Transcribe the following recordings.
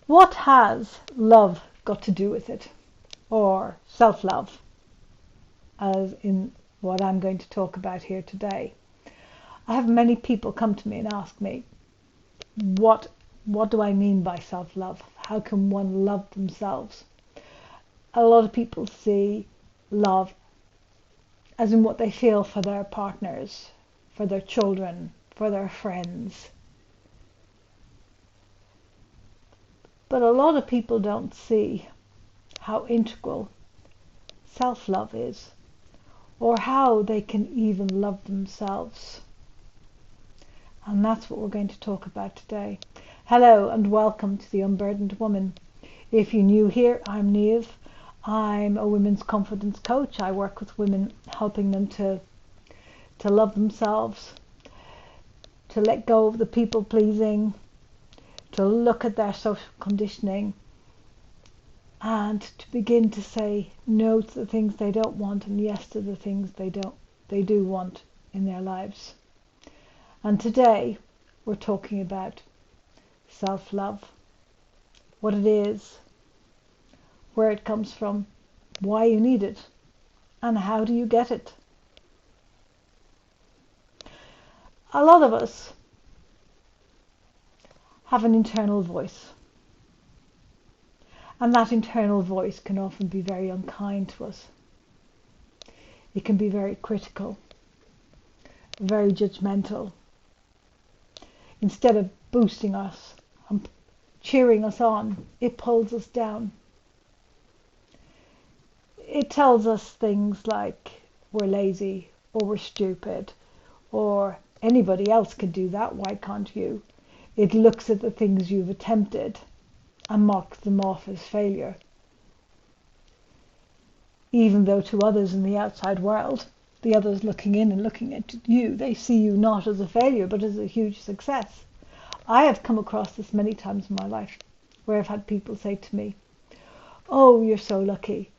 What has love got to do with it? Or self-love, as in what I'm going to talk about here today. I have many people come to me and ask me, what do I mean by self-love? How can one love themselves? A lot of people see love as in what they feel for their partners, for their children, for their friends. But a lot of people don't see how integral self-love is, or how they can even love themselves. And that's what we're going to talk about today. Hello and welcome to the Unburdened Woman. If you're new here, I'm Niamh. I'm a women's confidence coach. I work with women, helping them to love themselves, to let go of the people pleasing, to look at their social conditioning, and to begin to say no to the things they don't want and yes to the things they do want in their lives. And today we're talking about self-love, what it is, where it comes from, why you need it, and how do you get it. A lot of us have an internal voice, and that internal voice can often be very unkind to us. It can be very critical, very judgmental. Instead of boosting us and cheering us on, it pulls us down. It tells us things like we're lazy, or we're stupid, or anybody else can do that, why can't you? It looks at the things you've attempted and mocks them off as failure. Even though to others in the outside world, the others looking in and looking at you, they see you not as a failure but as a huge success. I have come across this many times in my life, where I've had people say to me, "Oh, you're so lucky.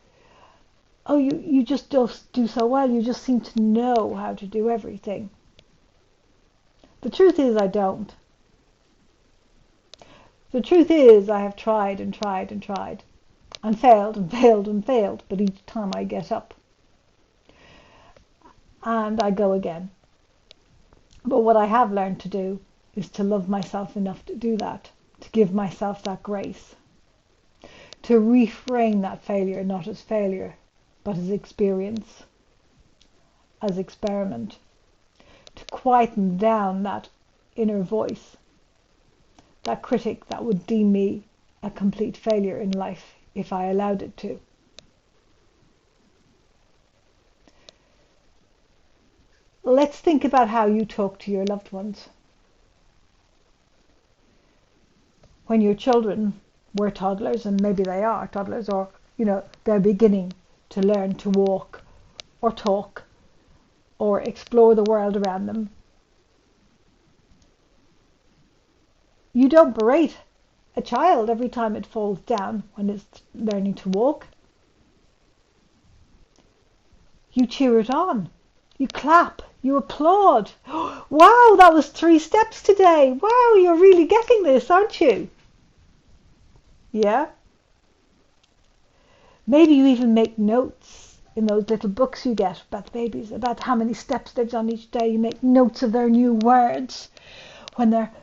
Oh, you just do so well. You just seem to know how to do everything." The truth is I don't. The truth is I have tried and tried and tried, and failed and failed and failed, but each time I get up and I go again. But what I have learned to do is to love myself enough to do that, to give myself that grace, to reframe that failure not as failure, but as experience, as experiment, to quieten down that inner voice, that critic that would deem me a complete failure in life if I allowed it to. Let's think about how you talk to your loved ones. When your children were toddlers, and maybe they are toddlers, or they're beginning to learn to walk or talk or explore the world around them, you don't berate a child every time it falls down when it's learning to walk. You cheer it on. You clap. You applaud. "Wow, that was 3 steps today. Wow, you're really getting this, aren't you?" Yeah? Maybe you even make notes in those little books you get about the babies, about how many steps they've done each day. You make notes of their new words. When their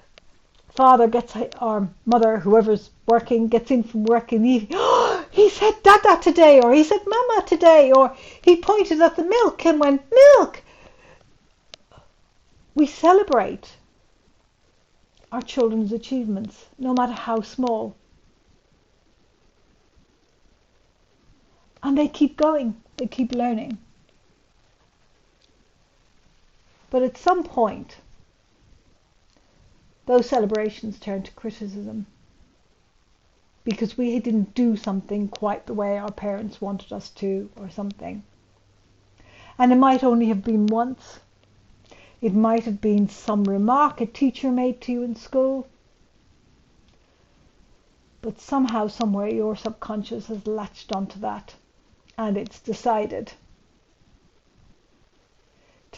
father gets, or mother, whoever's working, gets in from work in the evening, "Oh, he said Dada today," or "he said Mama today," or "he pointed at the milk and went, milk." We celebrate our children's achievements, no matter how small. And they keep going, they keep learning. But at some point, those celebrations turn to criticism, because we didn't do something quite the way our parents wanted us to, or something. And it might only have been once. It might have been some remark a teacher made to you in school. But somehow, somewhere, your subconscious has latched onto that, and it's decided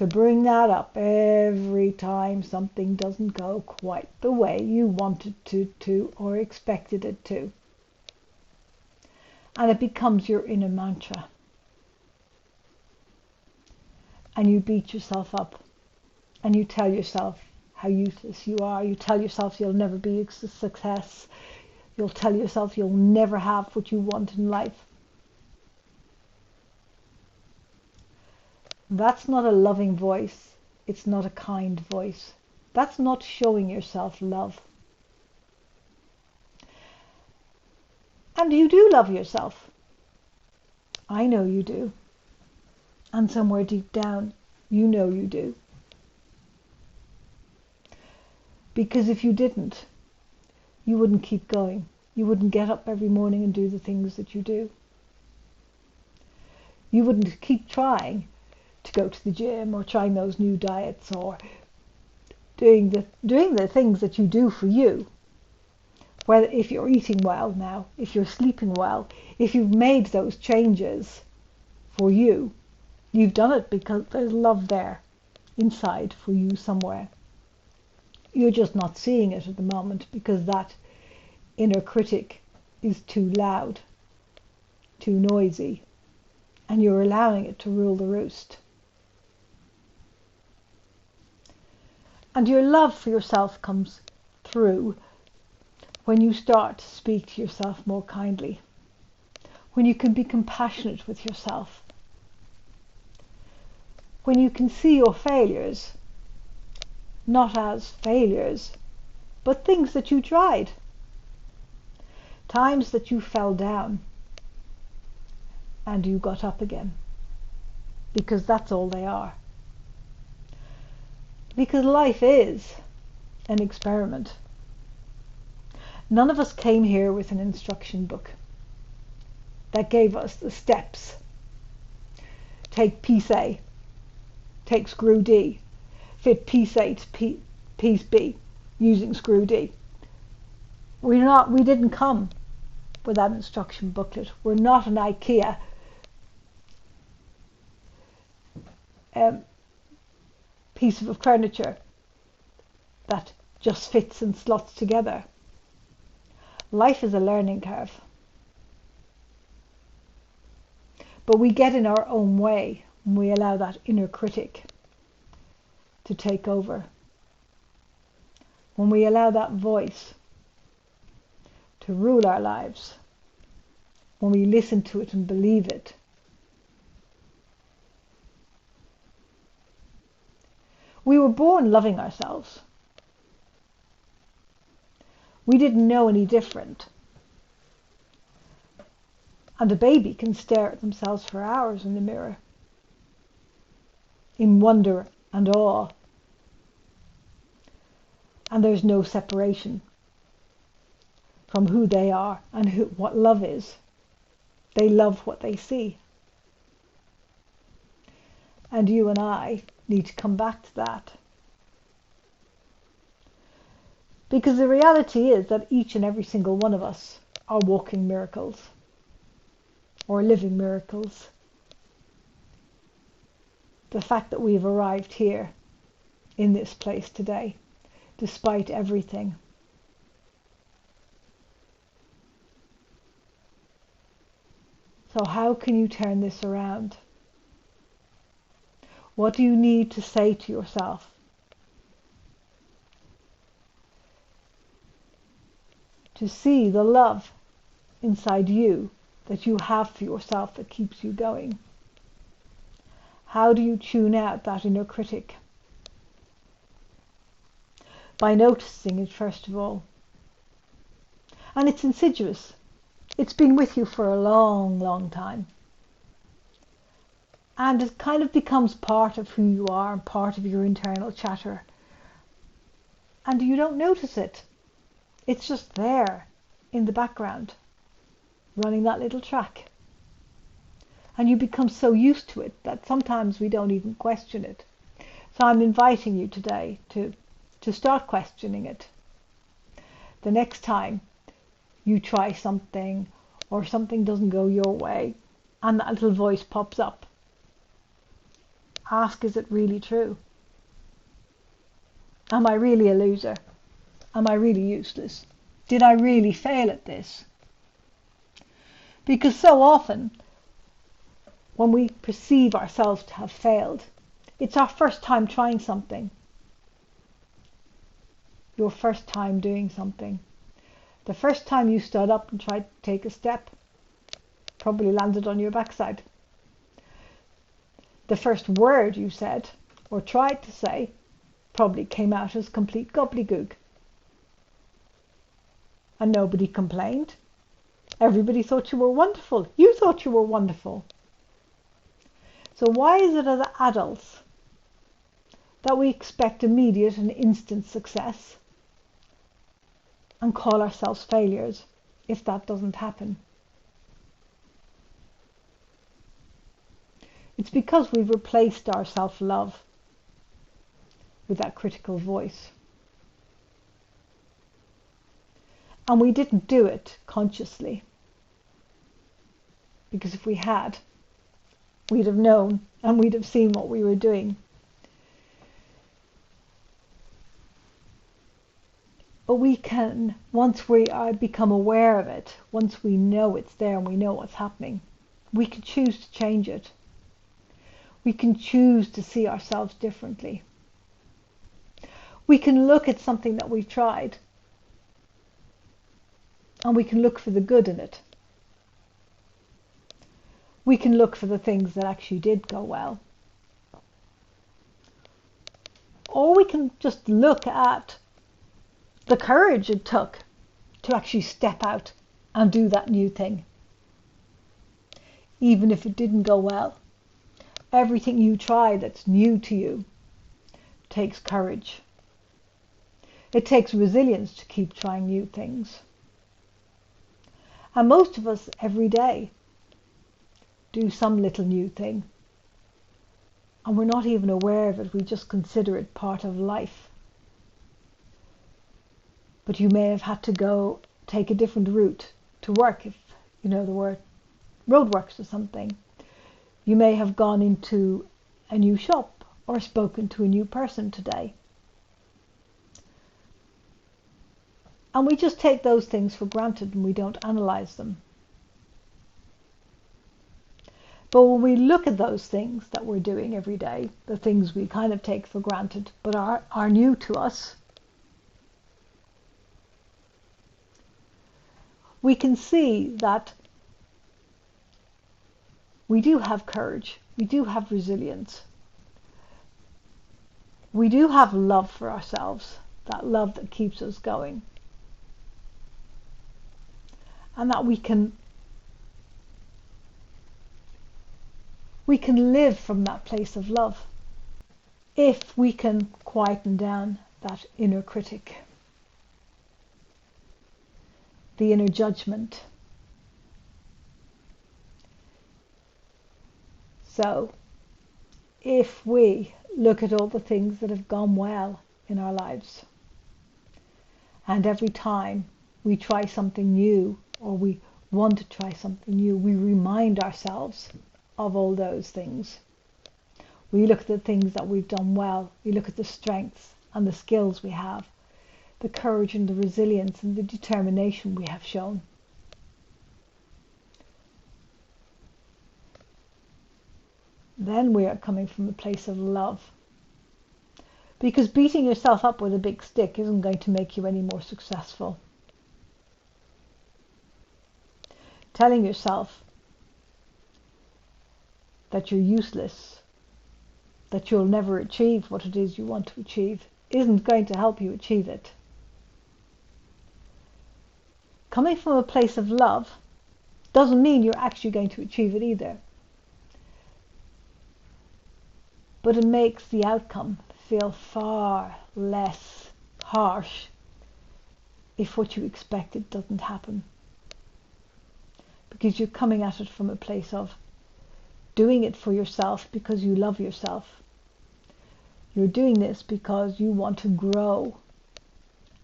to bring that up every time something doesn't go quite the way you wanted to or expected it to. And it becomes your inner mantra. And you beat yourself up. And you tell yourself how useless you are. You tell yourself you'll never be a success. You'll tell yourself you'll never have what you want in life. That's not a loving voice. It's not a kind voice. That's not showing yourself love. And you do love yourself. I know you do. And somewhere deep down, you know you do. Because if you didn't, you wouldn't keep going. You wouldn't get up every morning and do the things that you do. You wouldn't keep trying to go to the gym or trying those new diets or doing the things that you do for you. Whether if you're eating well now, if you're sleeping well, if you've made those changes for you, you've done it because there's love there inside for you somewhere. You're just not seeing it at the moment because that inner critic is too loud, too noisy, and you're allowing it to rule the roost. And your love for yourself comes through when you start to speak to yourself more kindly, when you can be compassionate with yourself, when you can see your failures not as failures, but things that you tried, times that you fell down and you got up again, because that's all they are. Because life is an experiment. None of us came here with an instruction book that gave us the steps. Take piece A, take screw D, fit piece A to piece B using screw D. We didn't come with that instruction booklet. We're not an IKEA piece of furniture that just fits and slots together. Life is a learning curve. But we get in our own way when we allow that inner critic to take over. When we allow that voice to rule our lives. When we listen to it and believe it. We were born loving ourselves. We didn't know any different. And a baby can stare at themselves for hours in the mirror, in wonder and awe. And there's no separation from who they are and what love is. They love what they see. And you and I need to come back to that. Because the reality is that each and every single one of us are walking miracles or living miracles. The fact that we've arrived here in this place today, despite everything. So how can you turn this around? What do you need to say to yourself? To see the love inside you that you have for yourself that keeps you going. How do you tune out that inner critic? By noticing it first of all. And it's insidious. It's been with you for a long, long time. And it kind of becomes part of who you are and part of your internal chatter. And you don't notice it. It's just there in the background, running that little track. And you become so used to it that sometimes we don't even question it. So I'm inviting you today to start questioning it. The next time you try something or something doesn't go your way and that little voice pops up, Ask, is it really true? Am I really a loser? Am I really useless? Did I really fail at this? Because so often, when we perceive ourselves to have failed, it's our first time trying something. Your first time doing something. The first time you stood up and tried to take a step, probably landed on your backside. The first word you said, or tried to say, probably came out as complete gobbledygook. And nobody complained. Everybody thought you were wonderful. You thought you were wonderful. So why is it as adults that we expect immediate and instant success and call ourselves failures if that doesn't happen? It's because we've replaced our self-love with that critical voice. And we didn't do it consciously. Because if we had, we'd have known and we'd have seen what we were doing. But we can, once we become aware of it, once we know it's there and we know what's happening, we can choose to change it. We can choose to see ourselves differently. We can look at something that we've tried and we can look for the good in it. We can look for the things that actually did go well. Or we can just look at the courage it took to actually step out and do that new thing. Even if it didn't go well. Everything you try that's new to you takes courage. It takes resilience to keep trying new things. And most of us every day do some little new thing. And we're not even aware of it. We just consider it part of life. But you may have had to go take a different route to work, if you know the word, roadworks or something. You may have gone into a new shop or spoken to a new person today. And we just take those things for granted and we don't analyze them. But when we look at those things that we're doing every day, the things we kind of take for granted but are new to us, we can see that we do have courage, we do have resilience, we do have love for ourselves, that love that keeps us going, and that we can live from that place of love if we can quieten down that inner critic, the inner judgment. So, if we look at all the things that have gone well in our lives, and every time we try something new, or we want to try something new, we remind ourselves of all those things. We look at the things that we've done well, we look at the strengths and the skills we have, the courage and the resilience and the determination we have shown. Then we are coming from a place of love. Because beating yourself up with a big stick isn't going to make you any more successful. Telling yourself that you're useless, that you'll never achieve what it is you want to achieve, isn't going to help you achieve it. Coming from a place of love doesn't mean you're actually going to achieve it either. But it makes the outcome feel far less harsh if what you expected doesn't happen. Because you're coming at it from a place of doing it for yourself because you love yourself. You're doing this because you want to grow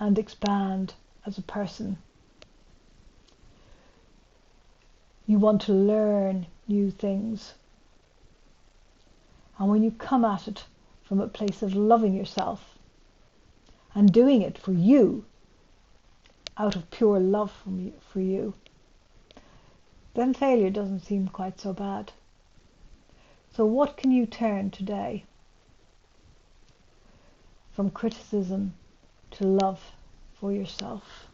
and expand as a person. You want to learn new things. And when you come at it from a place of loving yourself and doing it for you, out of pure love for you, then failure doesn't seem quite so bad. So what can you turn today from criticism to love for yourself?